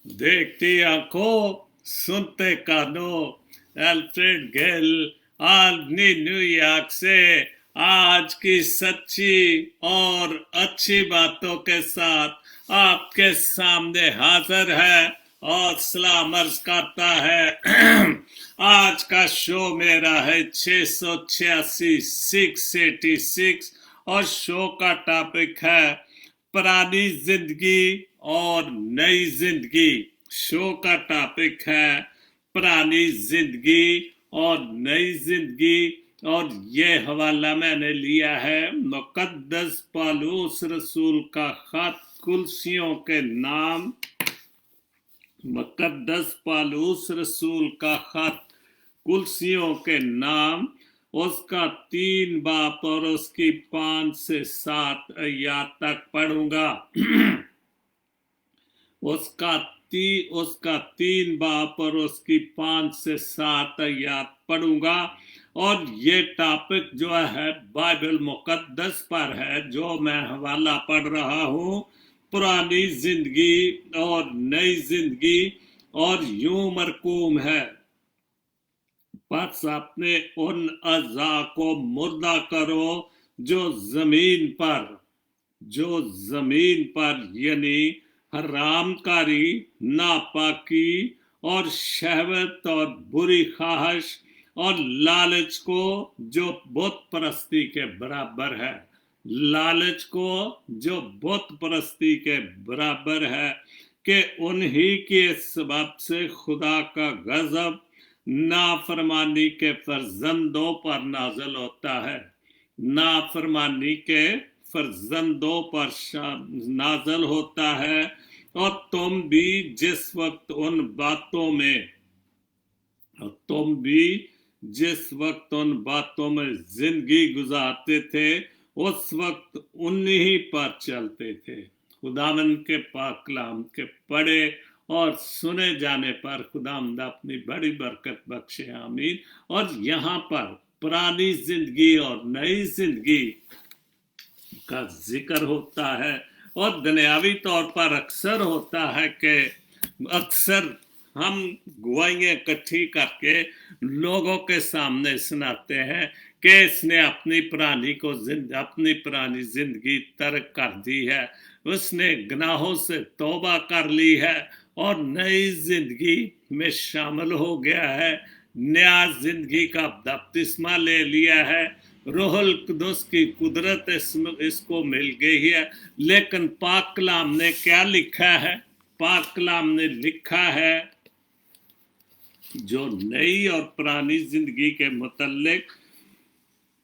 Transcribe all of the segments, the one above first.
देखती आंखों सुनते कानों, अल्फ्रेड गेल, आदमी न्यूयॉर्क से आज की सच्ची और अच्छी बातों के साथ आपके सामने हाजिर है और सलाम अर्ज करता है। आज का शो मेरा है 686 686 और शो का टॉपिक है पुरानी जिंदगी और नई जिंदगी। शो का टॉपिक है पुरानी जिंदगी और नई जिंदगी और ये हवाला मैंने लिया है मुकद्दस पालूस रसूल का खत कुलसियों के नाम। मुकद्दस पालूस रसूल का खत कुलसियों के नाम, उसका 3 बाप और उसकी 5 से 7 आयत तक पढ़ूंगा। उसका 3 बाप और उसकी 5 से 7 आयत पढ़ूंगा। और ये टॉपिक जो है बाइबल मुकद्दस पर है, जो मैं हवाला पढ़ रहा हूँ, पुरानी जिंदगी और नई जिंदगी, और यूं मरकूम है, बस अपने उन अज़ा को मुर्दा करो जो जमीन पर यानी हरामकारी, नापाकी और शहवत और बुरी ख्वाहिश और लालच को जो बुत परस्ती के बराबर है, लालच को जो बुत परस्ती के बराबर है, कि उन्हीं के सबब से खुदा का गजब नाफरमानी के फर्जंदों पर नाजल होता है, नाफरमानी के फर्जंदों पर नाजल होता है। और तुम भी जिस वक्त उन बातों में जिंदगी गुजारते थे, उस वक्त उन्हीं पर चलते थे। खुदावंद के पाक कलाम के पढ़े और सुने जाने पर खुदावंद अपनी बड़ी बरकत बख्शे, आमीन। और यहाँ पर पुरानी जिंदगी और नई जिंदगी का जिक्र होता है, और दुनियावी तौर पर अक्सर होता है कि अक्सर हम गवाहियाँ इकट्ठी करके लोगों के सामने सुनाते हैं कि इसने अपनी पुरानी जिंदगी तर्क कर दी है, उसने गुनाहों से तौबा कर ली है और नई जिंदगी में शामिल हो गया है, नया जिंदगी का बपतिस्मा ले लिया है, रूहुल कुदस की कुदरत इसको मिल गई है। लेकिन पाक कलाम ने क्या लिखा है? पाक कलाम ने लिखा है जो नई और पुरानी जिंदगी के मुतल्लिक,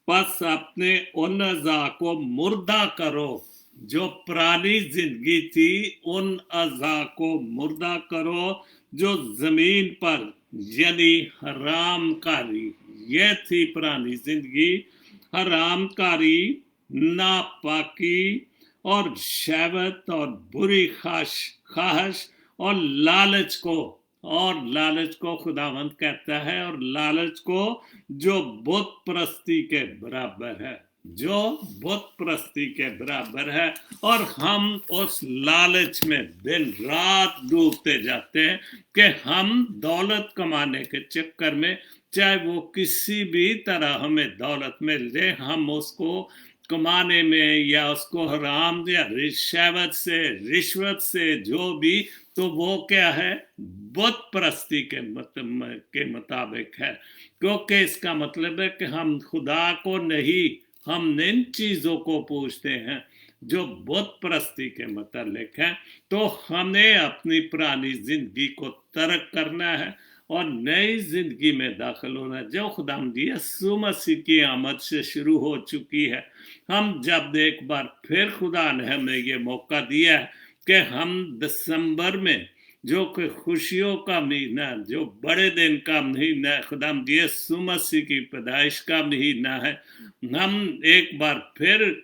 बस अपने उन अज़ा को मुर्दा करो जो पुरानी जिंदगी थी, उन अज़ा को मुर्दा करो जो जमीन पर यानी हरामकारी, ये थी पुरानी जिंदगी, हरामकारी, नापाकी और शहवत और बुरी ख्वाहिश और लालच को खुदावंद कहता है, और लालच को जो बुत परस्ती के बराबर है, जो बुत परस्ती के बराबर है। और हम उस लालच में दिन रात डूबते जाते हैं कि हम दौलत कमाने के चक्कर में, चाहे वो किसी भी तरह हमें दौलत मिल जाए, हम उसको कमाने में या उसको हराम या रिश्वत से जो भी, तो वो क्या है? बुत परस्ती के मुताबिक है। क्योंकि इसका मतलब है कि हम खुदा को नहीं, हम इन चीज़ों को पूछते हैं जो बुत परस्ती के मुताबिक है। तो हमें अपनी पुरानी जिंदगी को तर्क करना है और नई जिंदगी में दाखिल होना है, जो खुदावंद यीशु मसीह की आमद से शुरू हो चुकी है। हम जब एक बार फिर खुदा ने हमें ये मौका दिया है कि हम दिसंबर में, जो कि खुशियों का महीना, जो बड़े दिन का महीना है, खुदावंद यीशु मसीह की पैदाइश का महीना है, हम एक बार फिर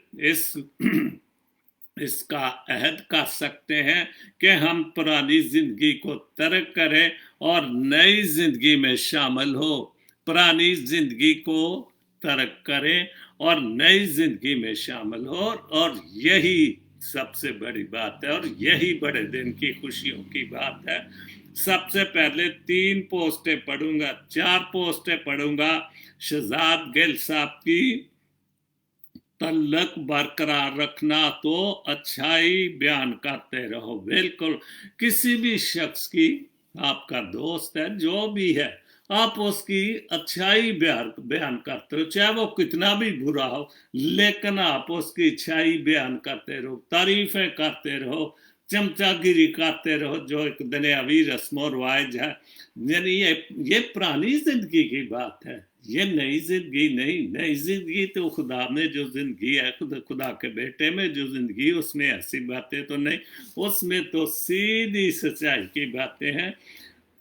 इसका अहद कर सकते हैं कि हम पुरानी जिंदगी को तर्क करें और नई जिंदगी में शामिल हो। पुरानी जिंदगी को तर्क करें और नई जिंदगी में शामिल हो, और यही सबसे बड़ी बात है, और यही बड़े दिन की खुशियों की बात है। सबसे पहले 3 पोस्टें पढ़ूंगा, 4 पोस्टें पढ़ूंगा शहजाद गिल साहब की। तल्लक बरकरार रखना तो अच्छाई बयान करते रहो। बिल्कुल, किसी भी शख्स की, आपका दोस्त है जो भी है, आप उसकी अच्छाई बयान करते हो, चाहे वो कितना भी बुरा हो, लेकिन आप उसकी अच्छाई बयान करते रहो, तारीफें करते रहो, चमचागिरी करते रहो, जो एक दुनियावी रस्म और रवाज है। यानी ये पुरानी जिंदगी की बात है, ये नई जिंदगी नहीं। नई जिंदगी तो खुदा में जो जिंदगी है, खुदा के बेटे में जो जिंदगी, उसमें ऐसी बातें तो नहीं, उसमें तो सीधी सच्चाई की बातें हैं।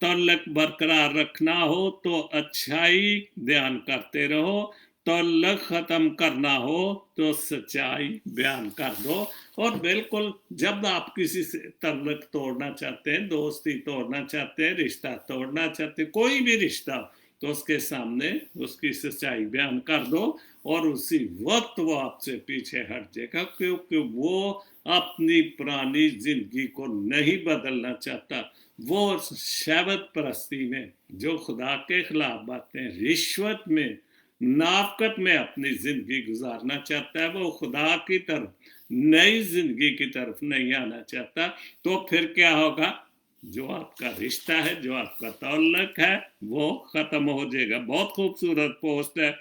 तल्लक बरकरार रखना हो तो अच्छाई बयान करते रहो, तल्लक खत्म करना हो तो सच्चाई बयान कर दो। और बिल्कुल, जब आप किसी से तल्लक तोड़ना चाहते हैं, दोस्ती तोड़ना चाहते हैं, रिश्ता तोड़ना चाहते हैं, कोई भी रिश्ता, तो उसके सामने उसकी सच्चाई बयान कर दो, और उसी वक्त वो आपसे पीछे हट जाएगा, क्योंकि वो अपनी पुरानी जिंदगी को नहीं बदलना चाहता। वो शहवत परस्ती में, जो खुदा के खिलाफ बातें, रिश्वत में, नाफकत में अपनी जिंदगी गुजारना चाहता है, वो खुदा की तरफ, नई जिंदगी की तरफ नहीं आना चाहता। तो फिर क्या होगा? जो आपका रिश्ता है, जो आपका ताल्लुक है, वो खत्म हो जाएगा। बहुत खूबसूरत पोस्ट है,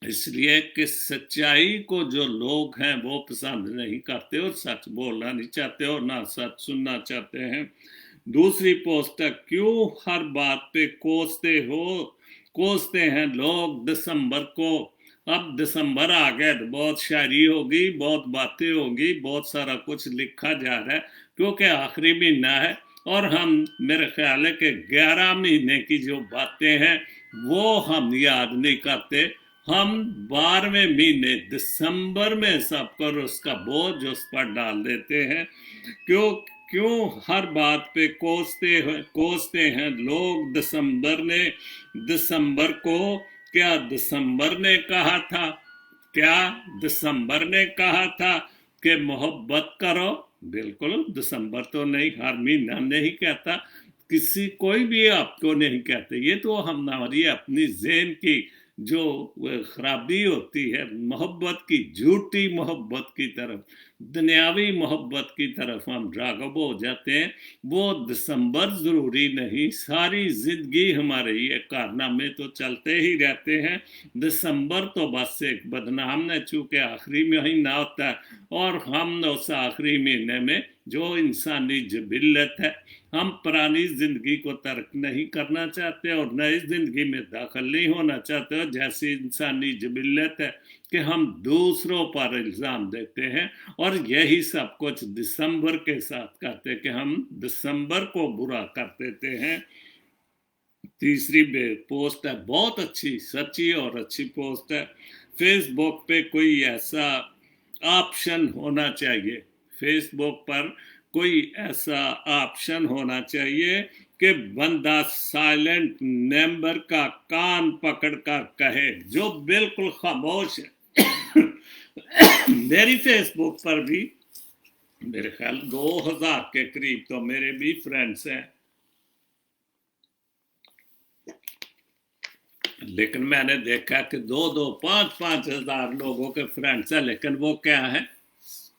इसलिए कि सच्चाई को जो लोग हैं वो पसंद नहीं करते, और सच बोलना नहीं चाहते, और ना सच सुनना चाहते हैं। दूसरी पोस्ट है, क्यों हर बात पे कोसते हैं लोग दिसंबर को। अब दिसंबर आ गया तो बहुत शायरी होगी, बहुत बातें होगी, बहुत सारा कुछ लिखा जा रहा है, क्योंकि आखिरी महीना है, और हम, मेरे ख्याल है कि 11 महीने की जो बातें हैं वो हम याद नहीं करते। हम 12वें महीने दिसंबर में सब कर उसका बोझ उस पर डाल देते हैं। क्यों हर बात पे कोसते हैं लोग दिसंबर को। क्या दिसंबर ने कहा था, क्या दिसंबर ने कहा था कि मोहब्बत करो? बिल्कुल, दिसंबर तो नहीं, हर महीना नहीं कहता, कोई भी आपको नहीं कहते। ये तो हमारी अपनी ज़हन की जो खराबी होती है, मोहब्बत की, झूठी मोहब्बत की तरफ, दुनियावी मोहब्बत की तरफ हम राग़ब हो जाते हैं। वो दिसंबर ज़रूरी नहीं, सारी ज़िंदगी हमारे ये कारनामे तो चलते ही रहते हैं। दिसंबर तो बस एक बदनाम है, चूँकि आखिरी महीना होता है, और हम उस आखिरी महीने में जो इंसानी जबिल्लत है, हम पुरानी जिंदगी को तर्क नहीं करना चाहते और नई जिंदगी में दाखिल नहीं होना चाहते। जैसी इंसानी जबिल्लत है कि हम दूसरों पर इल्ज़ाम देते हैं, और यही सब कुछ दिसंबर के साथ करते हैं कि हम दिसंबर को बुरा कर देते हैं। तीसरी पोस्ट है, बहुत अच्छी, सच्ची और अच्छी पोस्ट है। फेसबुक पे कोई ऐसा ऑप्शन होना चाहिए, फेसबुक पर कोई ऐसा ऑप्शन होना चाहिए कि बंदा साइलेंट नंबर का कान पकड़ कर कहे, जो बिल्कुल खामोश है। मेरी फेसबुक पर भी मेरे ख्याल 2000 के करीब तो मेरे भी फ्रेंड्स हैं, लेकिन मैंने देखा कि 5-5 हजार लोगों के फ्रेंड्स हैं, लेकिन वो क्या है,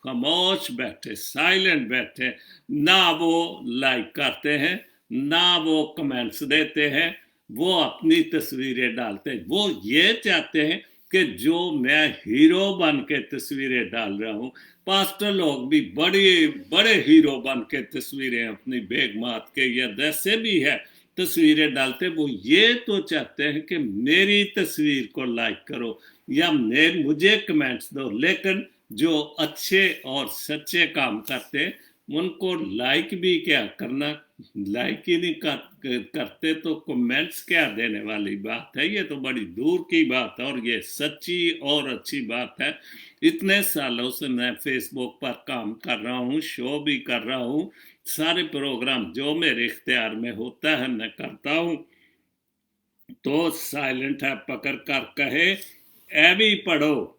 खामोश बैठे, साइलेंट बैठे, ना वो लाइक करते हैं, ना वो कमेंट्स देते हैं, वो अपनी तस्वीरें डालते हैं। वो ये चाहते हैं कि जो मैं हीरो बन के तस्वीरें डाल रहा हूँ, पास्टर लोग भी बड़े हीरो बन के तस्वीरें अपनी बेगमात के या जैसे भी है तस्वीरें डालते, वो ये तो चाहते हैं कि मेरी तस्वीर को लाइक करो या मुझे कमेंट्स दो, लेकिन जो अच्छे और सच्चे काम करते उनको लाइक भी क्या करना, लाइक ही नहीं करते तो कमेंट्स क्या देने वाली बात है। ये तो बड़ी दूर की बात है, और ये सच्ची और अच्छी बात है। इतने सालों से मैं फेसबुक पर काम कर रहा हूँ, शो भी कर रहा हूँ, सारे प्रोग्राम जो मेरे इख्तियार में होता है मैं करता हूँ। तो साइलेंट है पकड़ कर कहे, ऐवी पढ़ो,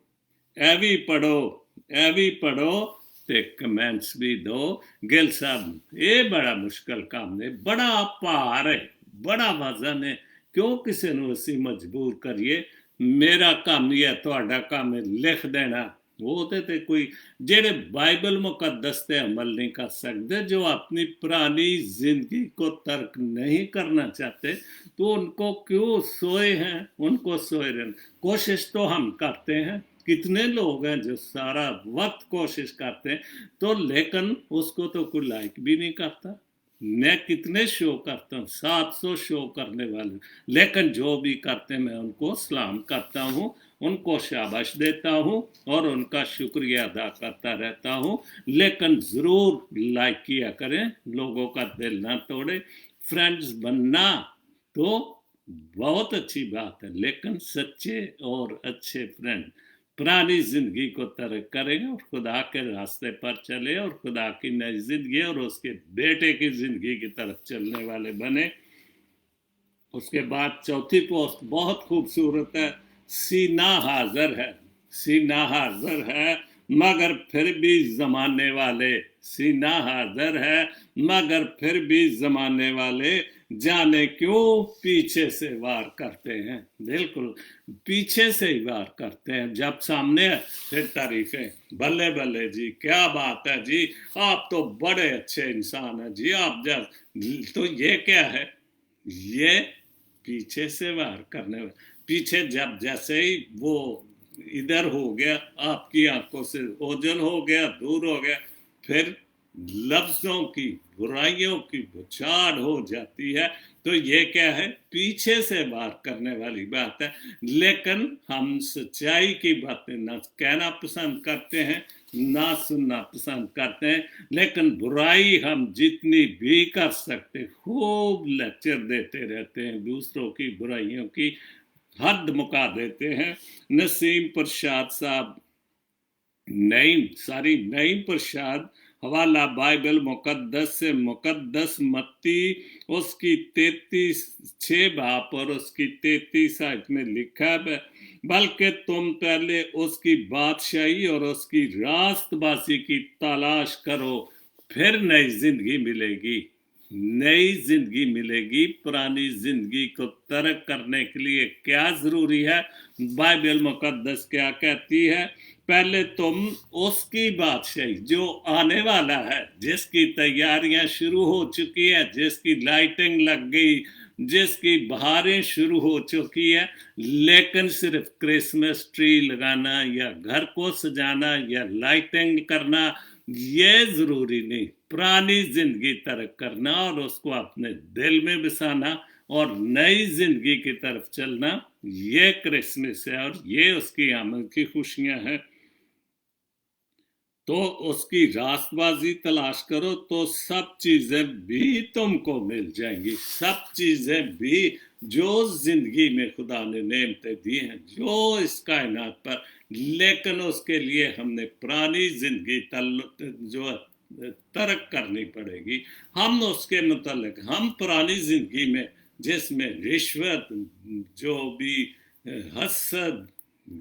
ऐवी पढ़ो, ऐवी पढ़ो, ਤੇ ਕਮੈਂਟਸ ਵੀ ਦਿਓ। ਗਿੱਲ ਸਾਹਿਬ, ਇਹ ਬੜਾ ਮੁਸ਼ਕਲ ਕੰਮ ਹੈ, ਬੜਾ ਭਾਰ ਹੈ, ਬੜਾ ਵਜ਼ਨ ਹੈ, ਕਿਉਂ ਕਿਸੇ ਨੂੰ ਅਸੀਂ ਮਜਬੂਰ ਕਰੀਏ। ਮੇਰਾ ਕੰਮ ਹੀ ਹੈ, ਤੁਹਾਡਾ ਕੰਮ ਹੈ ਲਿਖ ਦੇਣਾ। وہ تے کوئی جڑے بائبل مقدس تے عمل نہیں کر سکتے، جو اپنی پرانی زندگی کو ترک نہیں کرنا چاہتے، تو ان کو کیوں سوئے ہیں، ان کو سوئے رہنا۔ کوشش تو ہم کرتے ہیں، کتنے لوگ ہیں جو سارا وقت کوشش کرتے ہیں، تو لیکن اس کو تو کوئی لائک بھی نہیں کرتا۔ میں کتنے شو کرتا ہوں، 700 شو کرنے والے، لیکن جو بھی کرتے ہیں میں ان کو سلام کرتا ہوں، ان کو شاباش دیتا ہوں اور ان کا شکریہ ادا کرتا رہتا ہوں۔ لیکن ضرور لائک کیا کریں، لوگوں کا دل نہ توڑے۔ فرینڈز بننا تو بہت اچھی بات ہے، لیکن سچے اور اچھے فرینڈ پرانی زندگی کو ترک کریں اور خدا کے راستے پر چلے اور خدا کی نئی زندگی اور اس کے بیٹے کی زندگی کی طرف چلنے والے بنے۔ اس کے بعد چوتھی پوسٹ بہت خوبصورت ہے۔ سینہ حاضر ہے، سینہ حاضر ہے مگر پھر بھی زمانے والے، سینہ حاضر ہے مگر پھر بھی زمانے والے، جانے کیوں پیچھے سے وار کرتے ہیں۔ بالکل پیچھے سے ہی وار کرتے ہیں، جب سامنے ہے پھر تعریفیں، بلے بلے جی کیا بات ہے جی، آپ تو بڑے اچھے انسان ہیں جی، آپ جب، تو یہ کیا ہے؟ یہ پیچھے سے وار کرنے والے۔ پیچھے جب جیسے ہی وہ ادھر ہو گیا، آپ کی آنکھوں سے اوجھل ہو گیا، دور ہو گیا، پھر لفظوں کی برائیوں کی بچھاڑ ہو جاتی ہے، تو یہ کیا ہے؟ پیچھے سے وار کرنے والی بات ہے۔ لیکن ہم سچائی کی باتیں نہ کہنا پسند کرتے ہیں، نہ سننا پسند کرتے ہیں، لیکن برائی ہم جتنی بھی کر سکتے، خوب لیکچر دیتے رہتے ہیں دوسروں کی برائیوں کی، حد مکا دیتے ہیں۔ نسیم پرشاد صاحب، نعیم پرشاد، حوالہ بائبل مقدس سے، مقدس متی اس کی 33 باب اور اس کی 33 آیت میں لکھا ہے، بلکہ تم پہلے اس کی بادشاہی اور اس کی راست بازی کی تلاش کرو، پھر نئی زندگی ملے گی، نئی زندگی ملے گی۔ پرانی زندگی کو ترک کرنے کے لیے کیا ضروری ہے؟ بائبل مقدس کیا کہتی ہے؟ پہلے تم اس کی بادشاہی جو آنے والا ہے، جس کی تیاریاں شروع ہو چکی ہیں، جس کی لائٹنگ لگ گئی، جس کی بہاریں شروع ہو چکی ہے، لیکن صرف کرسمس ٹری لگانا یا گھر کو سجانا یا لائٹنگ کرنا یہ ضروری نہیں۔ پرانی زندگی ترک کرنا اور اس کو اپنے دل میں بسانا اور نئی زندگی کی طرف چلنا، یہ کرسمس ہے اور یہ اس کی آمد کی خوشیاں ہیں۔ تو اس کی راست بازی تلاش کرو تو سب چیزیں بھی تم کو مل جائیں گی، سب چیزیں بھی جو زندگی میں خدا نے نعمتیں دی ہیں، جو اس کائنات پر، لیکن اس کے لیے ہم نے پرانی زندگی جو ترک کرنی پڑے گی۔ ہم اس کے متعلق، ہم پرانی زندگی میں جس میں رشوت، جو بھی حسد،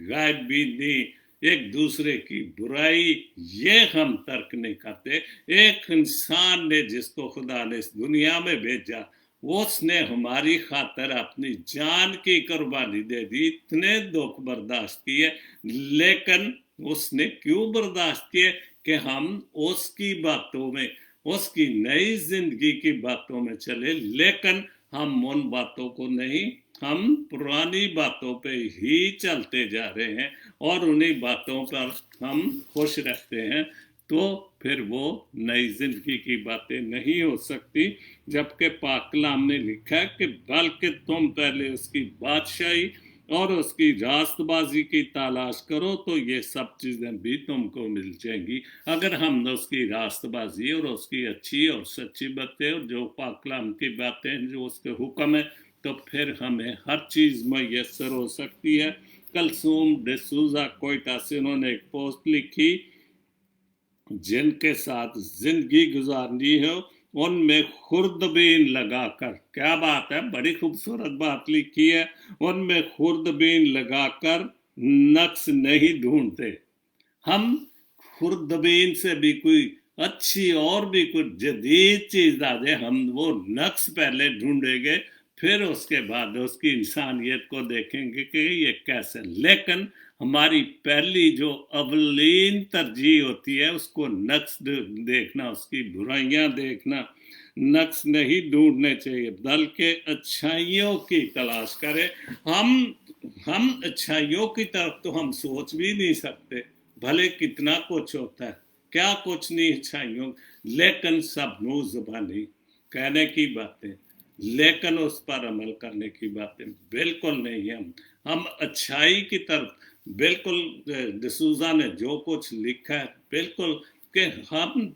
غائب بینی، ایک دوسرے کی برائی، یہ ہم ترک نہیں کرتے۔ ایک انسان نے جس کو خدا نے اس دنیا میں بھیجا، اس نے ہماری خاطر اپنی جان کی قربانی دے دی، اتنے دکھ برداشت کیے، لیکن اس نے کیوں برداشت کیے؟ کہ ہم اس کی باتوں میں، اس کی نئی زندگی کی باتوں میں چلے، لیکن ہم ان باتوں کو نہیں، ہم پرانی باتوں پہ ہی چلتے جا رہے ہیں اور انہی باتوں پر ہم خوش رہتے ہیں، تو پھر وہ نئی زندگی کی باتیں نہیں ہو سکتی۔ جبکہ پاک کلام نے لکھا ہے کہ بلکہ تم پہلے اس کی بادشاہی اور اس کی راست بازی کی تلاش کرو تو یہ سب چیزیں بھی تم کو مل جائیں گی۔ اگر ہم اس کی راست بازی اور اس کی اچھی اور سچی باتیں اور جو پاک کلام کی باتیں، جو اس کے حکم ہیں، تو پھر ہمیں ہر چیز میسر ہو سکتی ہے۔ کلثوم ڈسوزا کوئٹہ سے انہوں نے ایک پوسٹ لکھی، جن کے ساتھ زندگی گزارنی ہو ان میں خوردبین لگا کر، کیا بات ہے، بڑی خوبصورت بات لکھی ہے، ان میں خوردبین لگا کر نقص نہیں ڈھونڈتے۔ ہم खुर्दबीन से भी कोई अच्छी और भी कुछ जदीद चीज आ जाए, हम वो नक्स पहले ढूंढेंगे, फिर उसके बाद उसकी इंसानियत को देखेंगे कि ये कैसे। लेकिन हमारी पहली जो अवलीन तरजीह होती है उसको नक्स देखना, उसकी बुराइयां देखना, नक्स नहीं ढूंढने चाहिए बल्कि अच्छाइयों की तलाश करें। हम अच्छाइयों की तरफ तो हम सोच भी नहीं सकते, भले कितना कुछ होता है, क्या कुछ नहीं अच्छाइयों, लेकिन सब मुंह जुबानी कहने की बातें, लेकिन उस पर अमल करने की बातें बिल्कुल नहीं। हम अच्छाई की तरफ बिल्कुल, डिसूजा ने जो कुछ लिखा है बिल्कुल कि हम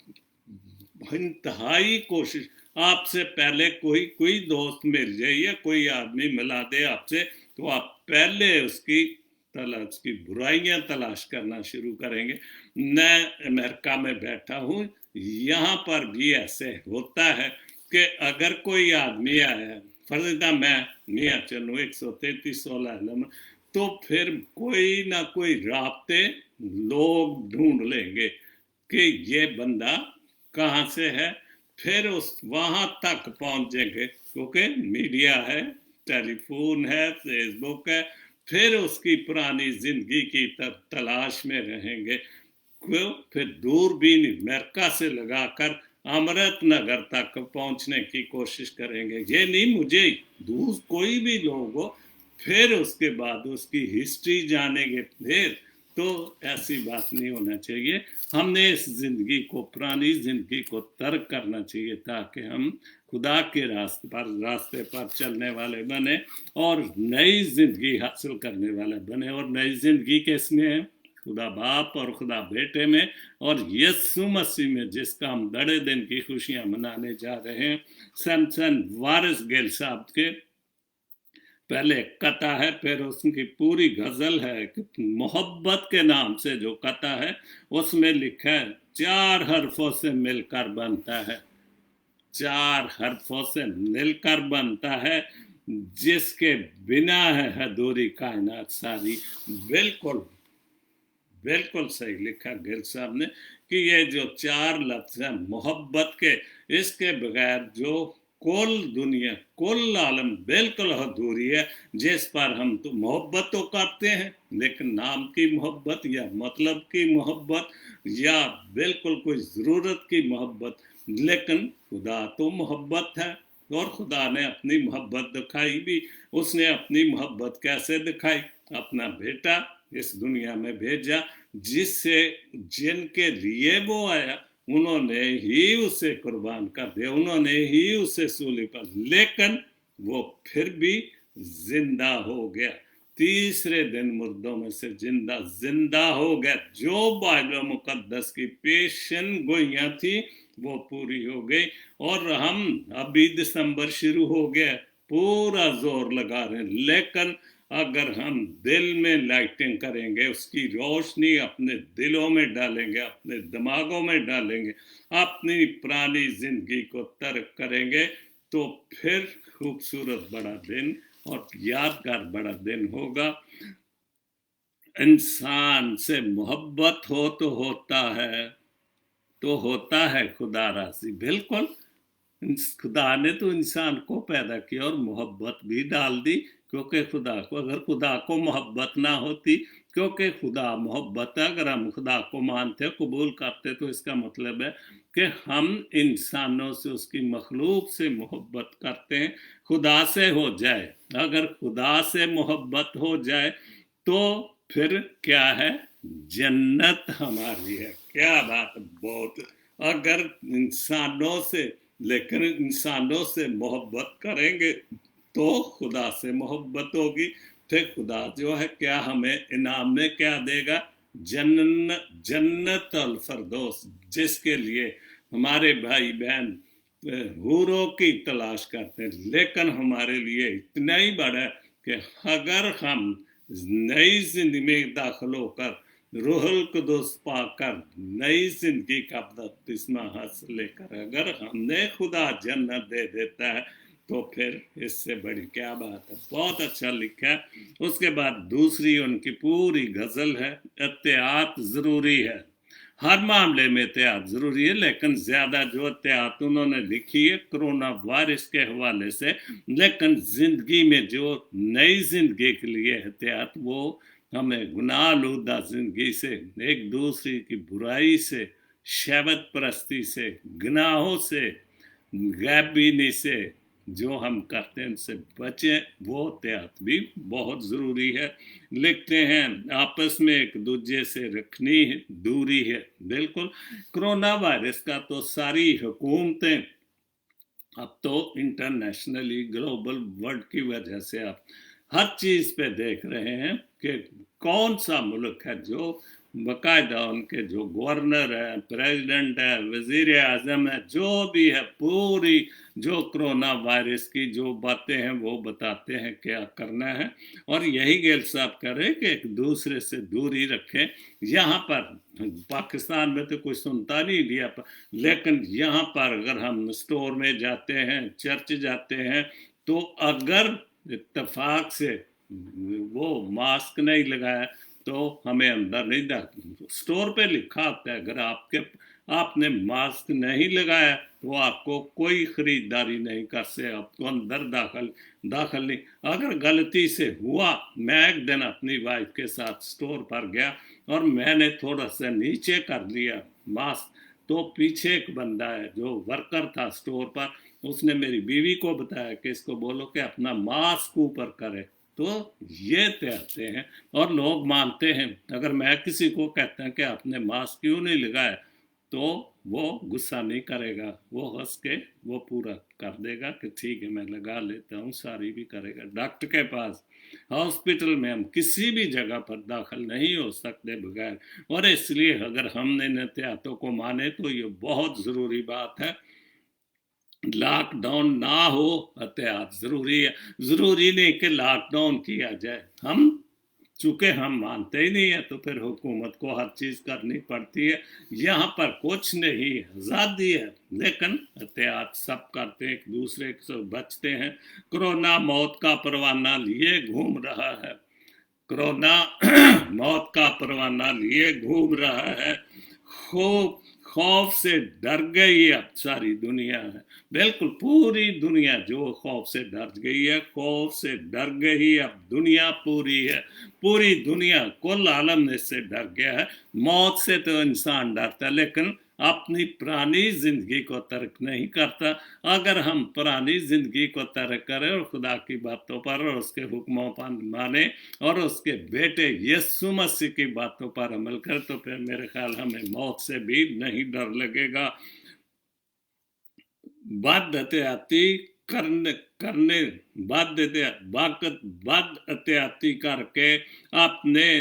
इंतहाई कोशिश, आपसे पहले कोई दोस्त मिल जाए या कोई आदमी मिला दे आपसे, तो आप पहले उसकी बुराइयां तलाश करना शुरू करेंगे। मैं अमेरिका में बैठा हूँ, यहाँ पर भी ऐसे होता है कि अगर कोई आदमी आया, फर्जा मैं मियाँ चलूँ 133 तो फिर कोई ना कोई रास्ते लोग ढूंढ लेंगे कि ये बंदा कहाँ से है, फिर उस वहां तक पहुंचेंगे क्योंकि मीडिया है, टेलीफोन है, फेसबुक है, फिर उसकी पुरानी जिंदगी की तलाश में रहेंगे। क्यों? फिर दूरबीन अमेरिका से लगाकर अमृत नगर तक पहुंचने की कोशिश करेंगे। ये नहीं मुझे दूर कोई भी लोग हो, फिर उसके बाद उसकी हिस्ट्री जानेंगे, फिर तो ऐसी बात नहीं होना चाहिए। हमने इस जिंदगी को, पुरानी जिंदगी को तर्क करना चाहिए ताकि हम खुदा के रास्ते पर चलने वाले बने और नई जिंदगी हासिल करने वाले बने। और नई जिंदगी किसमें है? खुदा बाप और खुदा बेटे में और यीशु मसीह में, जिसका हम बड़े दिन की खुशियां मनाने जा रहे हैं। सैमसन वारिस गिल साहब के पहले कथा है, फिर उसकी पूरी गजल है, मोहब्बत के नाम से जो कथा है उसमें लिखा है 4 हरफों से मिलकर बनता है, 4 हरफों से मिलकर बनता है, जिसके बिना है अधूरी कायनात सारी। बिल्कुल बिल्कुल सही लिखा गिल साहब ने कि ये जो 4 लफ्ज हैं मोहब्बत के, इसके बगैर जो कुल दुनिया, कुल आलम बिल्कुल अधूरी है, जिस पर हम तो मोहब्बत तो करते हैं, लेकिन नाम की मोहब्बत या मतलब की मोहब्बत या बिल्कुल कोई ज़रूरत की मोहब्बत, लेकिन खुदा तो मोहब्बत है और खुदा ने अपनी मोहब्बत दिखाई भी। उसने अपनी मोहब्बत कैसे दिखाई? अपना बेटा इस दुनिया में भेजा, जिससे जिनके लिए वो आया उन्होंने ही उसे कुर्बान कर दिया, उन्होंने ही उसे सूली पर, लेकिन वो फिर भी जिंदा हो गया, तीसरे दिन मुर्दों में से जिंदा हो गया। जो बाइबल मुकद्दस की पेशन गोइयां थी वो पूरी हो गई। और हम अभी दिसंबर शुरू हो गया, पूरा जोर लगा रहे हैं, लेकिन अगर हम दिल में लाइटिंग करेंगे, उसकी रोशनी अपने दिलों में डालेंगे, अपने दिमागों में डालेंगे, अपनी पुरानी जिंदगी को तर्क करेंगे, तो फिर खूबसूरत बड़ा दिन और यादगार बड़ा दिन होगा। इंसान से मोहब्बत हो तो होता है खुदा राजी। बिल्कुल, खुदा ने तो इंसान को पैदा किया और मोहब्बत भी डाल दी, क्योंकि अगर खुदा को मोहब्बत ना होती, क्योंकि खुदा मोहब्बत है, अगर हम खुदा को मानते कबूल करते तो इसका मतलब है कि हम इंसानों से, उसकी मखलूक से मोहब्बत करते हैं। खुदा से हो जाए, अगर खुदा से मोहब्बत हो जाए तो फिर क्या है? जन्नत हमारी है। क्या बात, बहुत। अगर इंसानों से, लेकिन इंसानों से मोहब्बत करेंगे तो खुदा से मोहब्बत होगी, फिर खुदा जो है क्या हमें इनाम में क्या देगा? जन्नत अल फरदौस, जिसके लिए हमारे भाई बहन हूरों की तलाश करते हैं, लेकिन हमारे लिए इतना ही बड़ा है कि अगर हम नई जिंदगी में दाखिल होकर रूहुल कुदुस पाकर नई जिंदगी का बपतिस्मा हासिल लेकर अगर हमने खुदा जन्नत दे देता है तो फिर इससे बड़ी क्या बात है। बहुत अच्छा लिखा है। उसके बाद दूसरी उनकी पूरी गजल है, एहतियात जरूरी है। हर मामले में एहतियात ज़रूरी है, लेकिन ज़्यादा जो एहतियात उन्होंने लिखी है कोरोना वायरस के हवाले से, लेकिन ज़िंदगी में जो नई ज़िंदगी के लिए एहतियात, वो हमें गुनाह आलूदा ज़िंदगी से, एक दूसरे की बुराई से, शहवत परस्ती से, गुनाहों से, गैबीनी से जो हम करते हैं उनसे बचें, वो एहतियात भी बहुत ज़रूरी है। लिखते हैं आपस में एक दूसरे से रखनी है दूरी है। बिल्कुल, कोरोना वायरस का तो सारी हुकूमतें अब तो इंटरनेशनली ग्लोबल वर्ल्ड की वजह से आप हर चीज़ पे देख रहे हैं कि कौन सा मुल्क है जो बाकायदा उनके जो गवर्नर है, प्रेसिडेंट है, वजीर आजम है, जो भी है, पूरी जो कोरोना वायरस की जो बातें हैं वो बताते हैं क्या करना है, और यही गेल साहब करें कि एक दूसरे से दूरी रखें। यहाँ पर पाकिस्तान में तो कोई सुनता नहीं लिया पर, लेकिन यहाँ पर अगर हम स्टोर में जाते हैं, चर्च जाते हैं, तो अगर इत्तेफाक से वो मास्क नहीं लगाया तो हमें अंदर नहीं दाखिल। स्टोर पे लिखा होता है अगर आपने मास्क नहीं लगाया तो आपको कोई खरीदारी नहीं कर से, आपको अंदर दाखिल नहीं। अगर गलती से हुआ, मैं एक दिन अपनी वाइफ के साथ स्टोर पर गया और मैंने थोड़ा सा नीचे कर लिया मास्क, तो पीछे एक बंदा है जो वर्कर था स्टोर पर, उसने मेरी बीवी को बताया कि इसको बोलो कि अपना मास्क ऊपर करे। तो ये कहते हैं और लोग मानते हैं। अगर मैं किसी को कहता हूँ कि आपने मास्क क्यों नहीं लगाया, तो वो गुस्सा नहीं करेगा, वो हंस के वो पूरा कर देगा कि ठीक है मैं लगा लेता हूँ, सारी भी करेगा। डॉक्टर के पास, हॉस्पिटल में हम किसी भी जगह पर दाखिल नहीं हो सकते बगैर, और इसलिए अगर हमने इन एहतियातों को माने तो ये बहुत ज़रूरी बात है। लॉकडाउन ना हो, एहतियात ज़रूरी है। ज़रूरी नहीं कि लॉकडाउन किया जाए, हम चूँकि हम मानते ही नहीं है तो फिर हुकूमत को हर चीज़ करनी पड़ती है। यहाँ पर कुछ नहीं, आज़ादी है, लेकिन एहतियात सब करते हैं, एक दूसरे से बचते हैं। कोरोना मौत का परवाना लिए घूम रहा है, कोरोना मौत का परवाना लिए घूम रहा है। खूब खौफ से डर गई अब सारी दुनिया है, बिल्कुल पूरी दुनिया जो खौफ से डर गई है, खौफ से डर गई अब दुनिया पूरी है। पूरी दुनिया कुल आलम इससे डर गया है। मौत से तो इंसान डरता, लेकिन अपनी पुरानी जिंदगी को तर्क नहीं करता। अगर हम पुरानी जिंदगी को तर्क करें और खुदा की बातों पर और उसके हुक्मों पर माने और उसके बेटे यीशु मसीह की बातों पर अमल करें, तो फिर मेरे ख्याल हमें मौत से भी नहीं डर लगेगा। बद एहतियाती करने बद एहतियाती करके अपने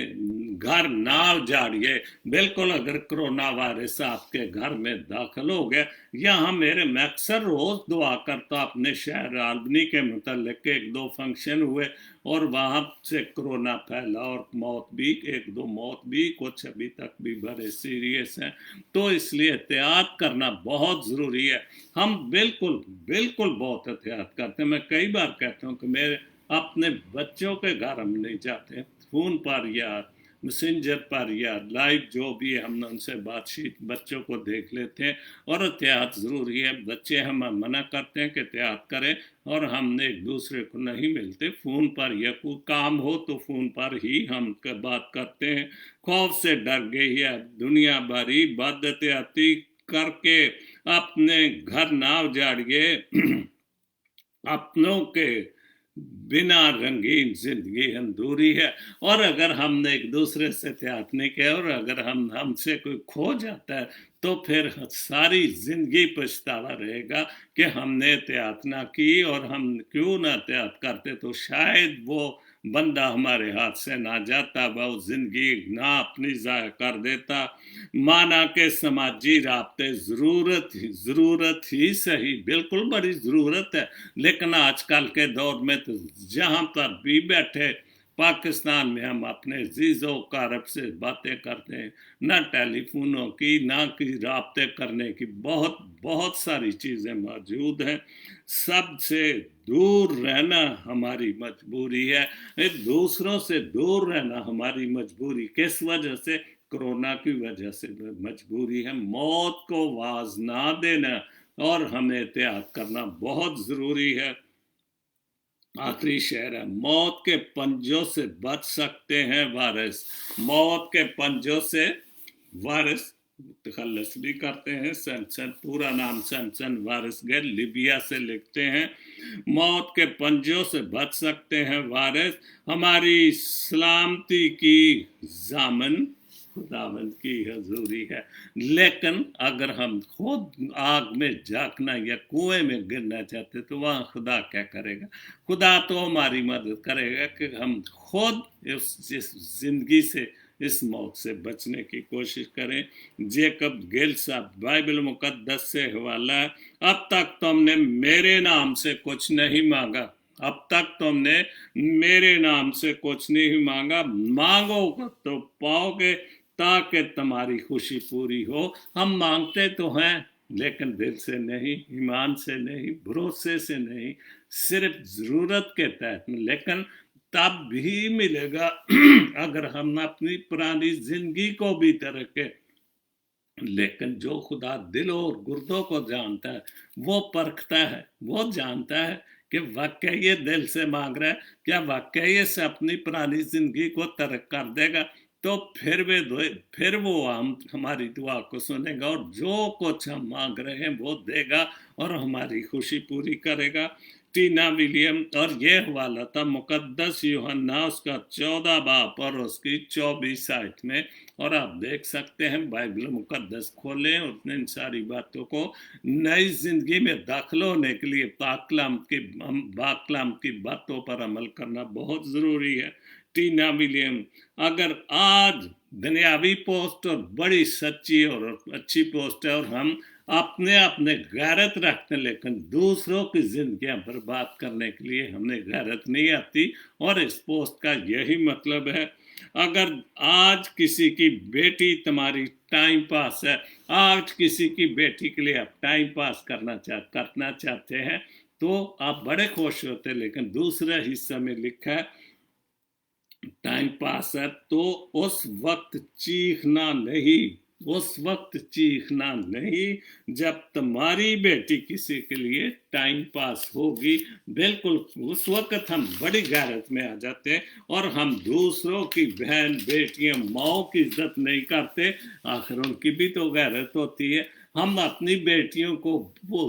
घर ना उजाड़िए। बिल्कुल, अगर कोरोना वायरस आपके घर में दाखिल हो गया, यहाँ मेरे मैं अक्सर रोज दुआ करता, अपने शहर आल्बनी के मुतल्लिक एक दो फंक्शन हुए और वहाँ से कोरोना फैला और मौत भी, एक दो मौत भी, कुछ अभी तक भी बड़े सीरियस हैं। तो इसलिए एहतियात करना बहुत ज़रूरी है। हम बिल्कुल बिल्कुल बहुत एहतियात करते हैं। मैं कई बार कहता हूँ कि मेरे अपने बच्चों के घर हम नहीं जाते, फ़ोन पर या मैसेंजर पर या लाइव जो भी है हम उनसे बातचीत बच्चों को देख लेते हैं। और एहतियात ज़रूरी है। बच्चे हम मना करते हैं कि एहतियात करें और हमने एक दूसरे को नहीं मिलते, फ़ोन पर या कोई काम हो तो फ़ोन पर ही हम बात करते हैं। खौफ से डर गई है दुनिया भरी, बद एहतियाती करके अपने घर ना उजाड़िए। अपनों के बिना रंगीन जिंदगी अधूरी है। और अगर हमने एक दूसरे से एहतियात नहीं किया और अगर हमसे कोई खो जाता है, तो फिर सारी जिंदगी पछतावा रहेगा कि हमने एहतियात ना की। और हम क्यों ना एहतियात करते, तो शायद वो बंदा हमारे हाथ से ना जाता, वो जिंदगी ना अपनी ज़ाया कर देता। माना के समाजी राब्ते ज़रूरत ही सही, बिल्कुल बड़ी ज़रूरत है, लेकिन आजकल के दौर में तो जहाँ पर भी बैठे पाकिस्तान में हम अपने अजीज़ो कारब से बातें करते हैं, ना टेलीफोनों की, ना कि राब्ते करने की बहुत बहुत सारी चीज़ें मौजूद हैं। सबसे दूर रहना हमारी मजबूरी है, दूसरों से दूर रहना हमारी मजबूरी। किस वजह से? कोरोना की वजह से मजबूरी है। मौत को आवाज ना देना और हमें एहतियात करना बहुत जरूरी है। आखिरी शेर है, मौत के पंजों से बच सकते हैं वारिस, मौत के पंजों से वारिस तखल्लुस भी करते हैं। सैमसन, पूरा नाम सैमसन वारिस गैर, लिबिया से लिखते हैं, मौत के पंजों से बच सकते हैं वारिस, हमारी सलामती की जामन खुदावंद की हजूरी है। लेकिन अगर हम खुद आग में झांकना या कुएं में गिरना चाहते तो वहां खुदा क्या करेगा? खुदा तो हमारी मदद करेगा कि हम खुद इस जिंदगी से, इस मौत से बचने की कोशिश करें। जेकब गिल साहब, बाइबल मुकद्दस से हवाला है, अब तक तुमने मेरे नाम से कुछ नहीं मांगा, अब तक तुमने मेरे नाम से कुछ नहीं मांगा, मांगो तो पाओगे ताकि तुम्हारी खुशी पूरी हो। हम मांगते तो हैं लेकिन दिल से नहीं, ईमान से नहीं, भरोसे से नहीं, सिर्फ जरूरत के तहत में, लेकिन तब भी मिलेगा अगर हम अपनी पुरानी जिंदगी को भी तरके। लेकिन जो खुदा दिलों और गुर्दों को जानता है, वो परखता है, वो जानता है कि वाकई ये दिल से मांग रहा है, क्या वाकई ये से अपनी पुरानी जिंदगी को तर्क कर देगा, तो फिर वो हमारी दुआ को सुनेगा और जो कुछ हम मांग रहे हैं वो देगा और हमारी खुशी पूरी करेगा। टीना विलियम, और ये हवाला था मुकद्दस यूहन्ना उसका 14 बाब और उसकी 24 आयत में, और आप देख सकते हैं बाइबल मुकद्दस खोलें और इन सारी बातों को नई जिंदगी में दाखिल होने के लिए बाकलाम की बातों पर अमल करना बहुत ज़रूरी है। टीना विलियम, अगर आज दुनियावी पोस्ट और बड़ी सच्ची और अच्छी पोस्ट है और हम अपने गैरत रखते, लेकिन दूसरों की जिंदगियां बर्बाद करने के लिए हमें गैरत नहीं आती, और इस पोस्ट का यही मतलब है। अगर आज किसी की बेटी तुम्हारी टाइम पास है, आज किसी की बेटी के लिए आप टाइम पास करना चाहते हैं तो आप बड़े खुश होते, लेकिन दूसरे हिस्से में लिखा है टाइम पास है तो उस वक्त चीखना नहीं, उस वक्त चीखना नहीं जब तुम्हारी बेटी किसी के लिए टाइम पास होगी। बिल्कुल उस वक्त हम बड़ी गैरत में आ जाते हैं और हम दूसरों की बहन बेटियां माओ की इज्जत नहीं करते, आखिर उनकी भी तो गैरत होती है। हम अपनी बेटियों को वो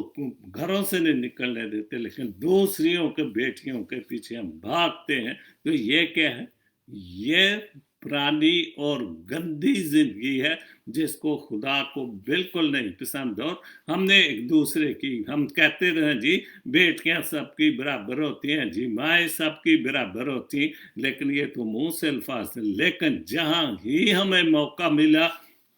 घरों से नहीं निकलने देते, लेकिन दूसरियों के बेटियों के पीछे हम भागते हैं। तो ये क्या है? ये पुरानी और गंदी जिंदगी है जिसको खुदा को बिल्कुल नहीं पसंद। और हमने एक दूसरे की, हम कहते रहे जी बेटियां सबकी बराबर होती हैं, जी माएँ सबकी बराबर होती, लेकिन ये तो मुंह से अल्फाज है। लेकिन जहां ही हमें मौका मिला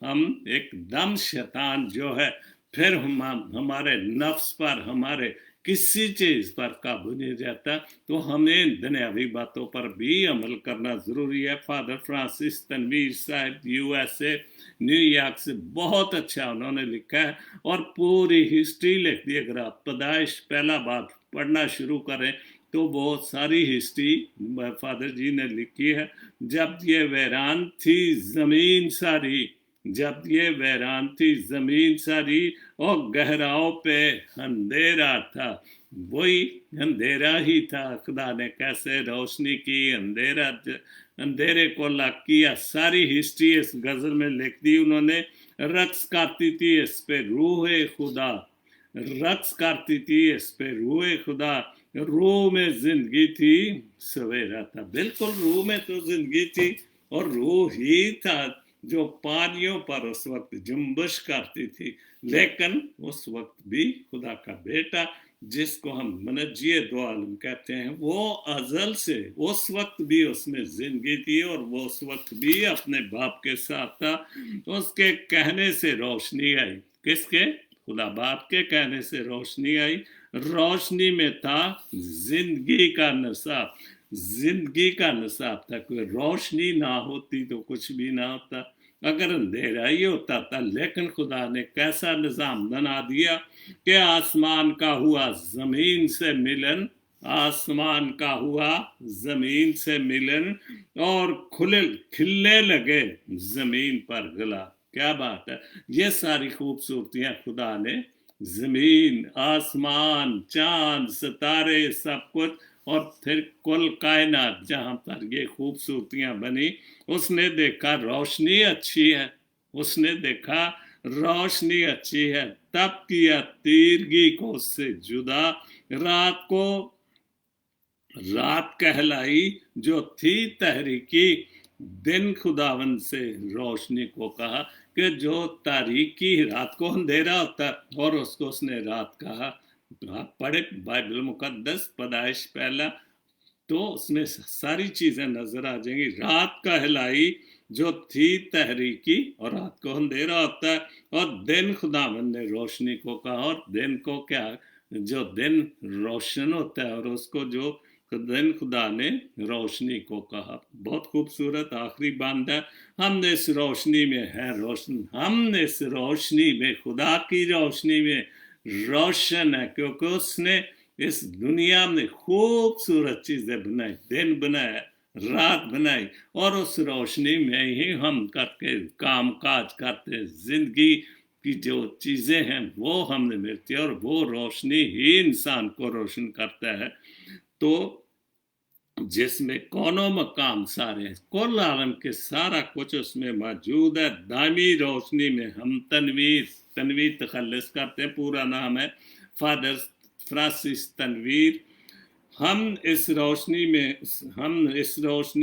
हम एकदम शैतान जो है, फिर हमारे नफ्स पर, हमारे किसी चीज पर काबू नहीं रहता, तो हमें दुनियावी बातों पर भी अमल करना जरूरी है। फादर फ्रांसिस तनवीर साहब यूएसए न्यूयॉर्क से बहुत अच्छा उन्होंने लिखा है और पूरी हिस्ट्री लिख दी। अगर आप पैदाइश पहला बाब पढ़ना शुरू करें तो वो सारी हिस्ट्री फादर जी ने लिखी है। जब ये वीरान थी जमीन सारी, जब ये वीरान थी जमीन सारी और गहराओं पे अंधेरा था, वही अंधेरा ही था, खुदा ने कैसे रोशनी की, अंधेरे को लाख किया। सारी हिस्ट्री इस गजल में लिख दी उन्होंने। रक्स करती थी इस पे रूह खुदा, रक्स करती थी इस पे रूह खुदा, रूह में जिंदगी थी सवेरा था। बिल्कुल रूह में तो जिंदगी थी और रूह ही था जो पानियों पर उस वक्त जुम्बश करती थी। लेकिन उस वक्त भी खुदा का बेटा जिसको हम मनज्जिए दो आलम कहते हैं, वो अजल से उस वक्त भी उसमें जिंदगी थी और वो उस वक्त भी अपने बाप के साथ था। उसके कहने से रोशनी आई। किसके? खुदा बाप के कहने से रोशनी आई। रोशनी में था जिंदगी का नशा, जिंदगी का नसाब था। कोई रोशनी ना होती तो कुछ भी ना होता, अगर अंधेरा ही होता था। लेकिन खुदा ने कैसा निज़ाम बना दिया कि आसमान का हुआ जमीन से मिलन आसमान का हुआ जमीन से मिलन और खिलने लगे जमीन पर गुलाब। क्या बात है, ये सारी खूबसूरतियां खुदा ने जमीन, आसमान, चांद, सितारे, सब कुछ, और फिर कुल कायनात जहां पर ये खूबसूरतियां बनी, उसने देखा रोशनी अच्छी है, उसने देखा रोशनी अच्छी है, तब किया तीरगी को उससे जुदा, रात को रात कहलाई जो थी तहरीकी, दिन खुदावन से रोशनी को कहा कि जो तारीकी, रात को अंधेरा होता है और उसको उसने रात कहा। आप पढ़े बाइबल मुकद्दस पैदाइश पहला, तो उसमें सारी चीजें नजर आ जाएंगी। रात कहलाई जो थी तहरीकी, और रात को अंधेरा होता है, और दिन खुदावन ने रोशनी को कहा। और दिन को क्या, जो दिन रोशन होता है, और उसको जो दिन खुदा ने रोशनी को कहा। बहुत खूबसूरत आखिरी बात है, हमने इस रोशनी में है रोशन, हमने इस रोशनी में, खुदा की रोशनी में रोशन है, क्योंकि उसने इस दुनिया में खूबसूरत चीजें बनाई, दिन बनाया, रात बनाई, और उस रोशनी में ही हम करके काम काज करते, जिंदगी की जो चीजें हैं वो हमने मिलती है, और वो रोशनी ही इंसान को रोशन करता है। तो जिसमें कौनो मकाम सारे, कुल आलम के सारा कुछ उसमें मौजूद है। दामी रोशनी में हम तनवीर, तनवीर तखल्लुस करते हैं, पूरा नाम है फादर फ्रांसिस तनवीर। हम इस रोशनी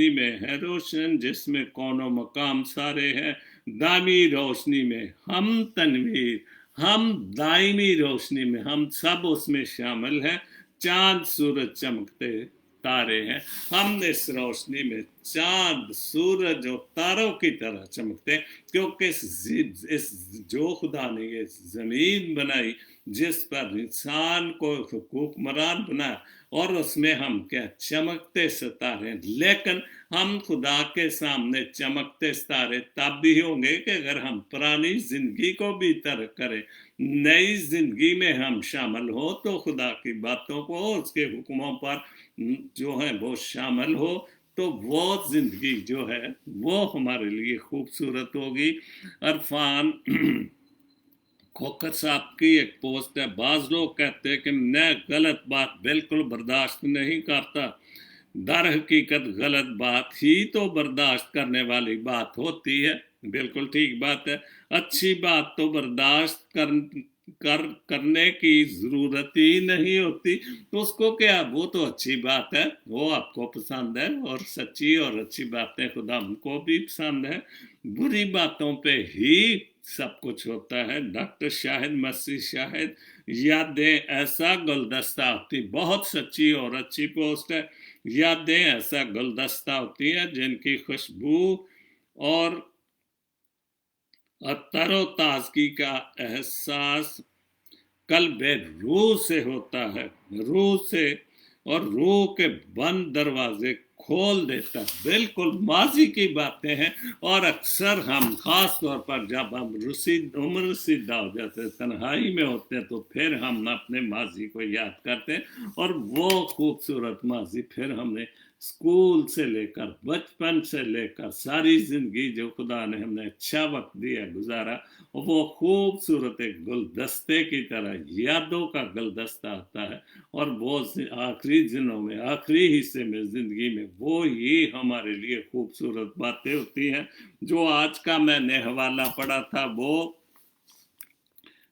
में है रोशन, जिसमें कौनो मकाम सारे हैं। दामी रोशनी में हम तनवीर, हम दायमी रोशनी में, हम सब उसमें शामिल हैं। चांद सूरज चमकते तारे हैं, हम इस रोशनी में चांद सूरज और तारों की तरह चमकते, क्योंकि इस जो खुदा ने ये जमीन बनाई, जिस पर इंसान को हुकूमरान बनाया, और उसमें हम क्या, चमकते सितारे। लेकिन हम खुदा के सामने चमकते सितारे तब भी होंगे कि अगर हम पुरानी जिंदगी को भी तर्क करें, नई जिंदगी में हम शामिल हो, तो खुदा की बातों को, उसके हुक्मों पर जो है वो शामिल हो, तो वो जिंदगी जो है वो हमारे लिए खूबसूरत होगी। अरफान खोखर साहब की एक पोस्ट है, बाज लोग कहते हैं कि मैं गलत बात बिल्कुल बर्दाश्त नहीं करता, दर हकीकत गलत बात ही तो बर्दाश्त करने वाली बात होती है। बिल्कुल ठीक बात है, अच्छी बात तो बर्दाश्त करने की जरूरत ही नहीं होती, तो उसको क्या, वो तो अच्छी बात है, वो आपको पसंद है, और सच्ची और अच्छी बातें खुदा हमको भी पसंद है। बुरी बातों पे ही सब कुछ होता है। डॉक्टर शाहिद मसीह शाहिद, यादें ऐसा गुलदस्ता होती, बहुत सच्ची और अच्छी पोस्ट है। यादें ऐसा गुलदस्ता होती हैं जिनकी खुशबू और तरोताजगी का एहसास कल्बे रूह से होता है, रूह से, और रूह के बंद दरवाजे खोल देता है। बिल्कुल माजी की बातें हैं, और अक्सर हम खास तौर पर जब हम उम्र रसीदा हो जाते हैं, तन्हाई में होते हैं, तो फिर हम अपने माजी को याद करते हैं, और वो खूबसूरत माजी फिर हमने स्कूल से लेकर, बचपन से लेकर सारी जिंदगी जो खुदा ने हमने अच्छा वक्त दिया, गुजारा, वो खूबसूरत एक गुलदस्ते की तरह यादों का गुलदस्ता आता है, और वो आखिरी दिनों में, आखिरी हिस्से में जिंदगी में, वो ही हमारे लिए खूबसूरत बातें होती हैं। जो आज का मैंने हवाला पढ़ा था, वो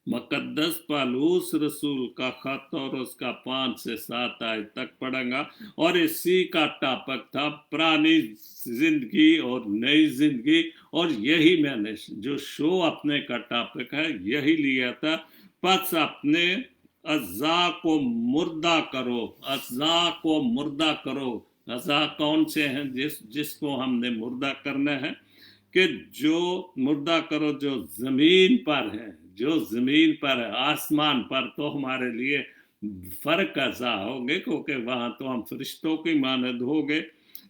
मुकद्दस पालूस रसूल का खत और उसका 5 से 7 आयत तक पढ़ूंगा, और इसी का टॉपिक था पुरानी जिंदगी और नई जिंदगी, और यही मैंने जो शो अपने का टॉपिक है यही लिया था। बस अपने अज़ा को मुर्दा करो, अज़ा को मुर्दा करो। अज़ा कौन से हैं जिसको हमने मुर्दा करना है, कि जो मुर्दा करो जो जमीन पर है, जो जमीन पर है। आसमान पर तो हमारे लिए फर्क ऐसा होंगे, क्योंकि वहां तो हम फरिश्तों की मानद हो गए,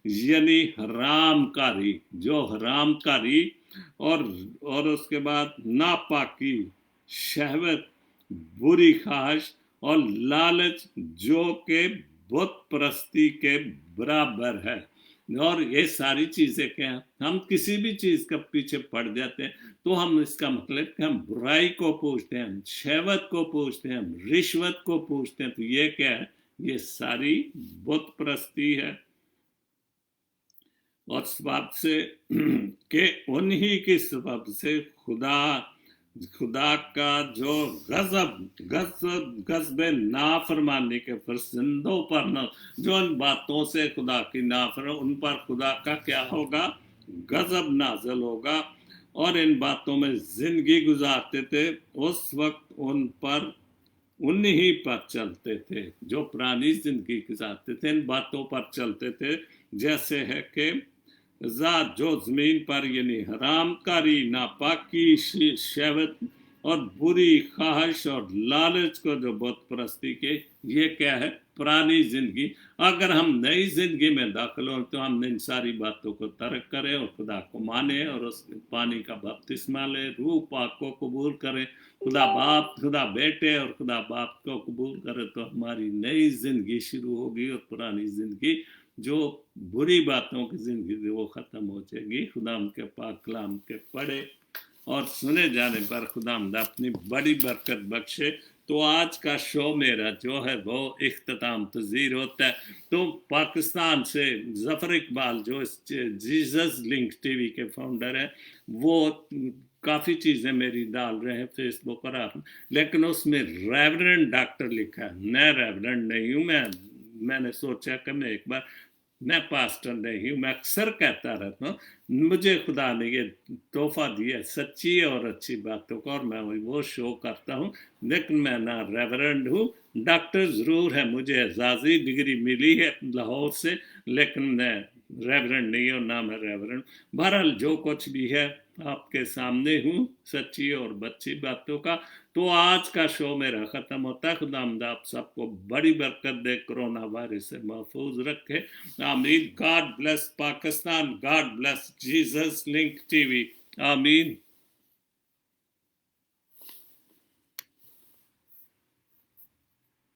यानी हरामकारी, जो हरामकारी, और उसके बाद नापाकी, शहवत, बुरी ख्वाहिश और लालच, जो के बुत प्रस्ती के बराबर है। और ये सारी चीजें क्या है, हम किसी भी चीज का पीछे पड़ जाते हैं तो हम इसका मतलब कि हम बुराई को पूछते हैं, हम शहवत को पूछते हैं, हम रिश्वत को पूछते हैं, तो ये क्या है, ये सारी बुत प्रस्ती है। और सबब से के उन्हीं की सबब से खुदा का जो गजब नाफरमानी के फरिश्तों पर न, जो इन बातों से खुदा की नाफरमानी, उन पर खुदा का क्या होगा, गजब नाजल होगा। और इन बातों में जिंदगी गुजारते थे, उस वक्त उन पर उन्हीं पर चलते थे जो पुरानी जिंदगी गुजारते थे, इन बातों पर चलते थे। जैसे है कि जो जमीन पर यानी हराम कारी, नापाकी, शहवत और बुरी ख्वाहिश और लालच को जो बुत परस्ती के, ये क्या है, पुरानी जिंदगी। अगर हम नई जिंदगी में दाखिल हो तो हम इन सारी बातों को तर्क करें और खुदा को माने और उस पानी का बपतिस्मा ले, रूह पाक को कबूल करें, खुदा बाप, खुदा बेटे और खुदा बाप को कबूल करें, तो हमारी नई जिंदगी शुरू होगी और पुरानी जिंदगी जो बुरी बातों की जिंदगी थी वो खत्म हो जाएगी। खुदाम के पाक कलाम के पढ़े और सुने जाने पर खुदाम अपनी बड़ी बरकत बख्शे। तो आज का शो मेरा जो है वो इख्तिताम पजीर होता है। तो पाकिस्तान से जफर इकबाल जो जीसस लिंक टीवी के फाउंडर हैं, वो काफ़ी चीज़ें मेरी डाल रहे हैं फेसबुक पर आप, लेकिन उसमें रेवरेंड डॉक्टर लिखा है। मैं रेवरेंड नहीं हूँ, मैंने सोचा कि मैं एक बार, मैं पास्टर नहीं हूँ, मैं अक्सर कहता रहता हूँ मुझे खुदा ने ये तोहफा दिया सच्ची और अच्छी बातों का, और मैं वो शो करता हूँ, लेकिन मैं ना रेवरेंड हूँ, डॉक्टर ज़रूर है, मुझे एजाज़ी डिग्री मिली है लाहौर से, लेकिन मैं रेवरेंड नहीं हूँ, ना मैं रेवरेंड। बहरहाल जो कुछ भी है आपके सामने हूँ सच्ची और बच्ची बातों का। तो आज का शो मेरा ख़त्म होता है। खुदावंद आप सबको बड़ी बरकत दे, कोरोना वायरस से महफूज रखे, आमीन। God bless Pakistan, God bless Jesus link TV, आमीन।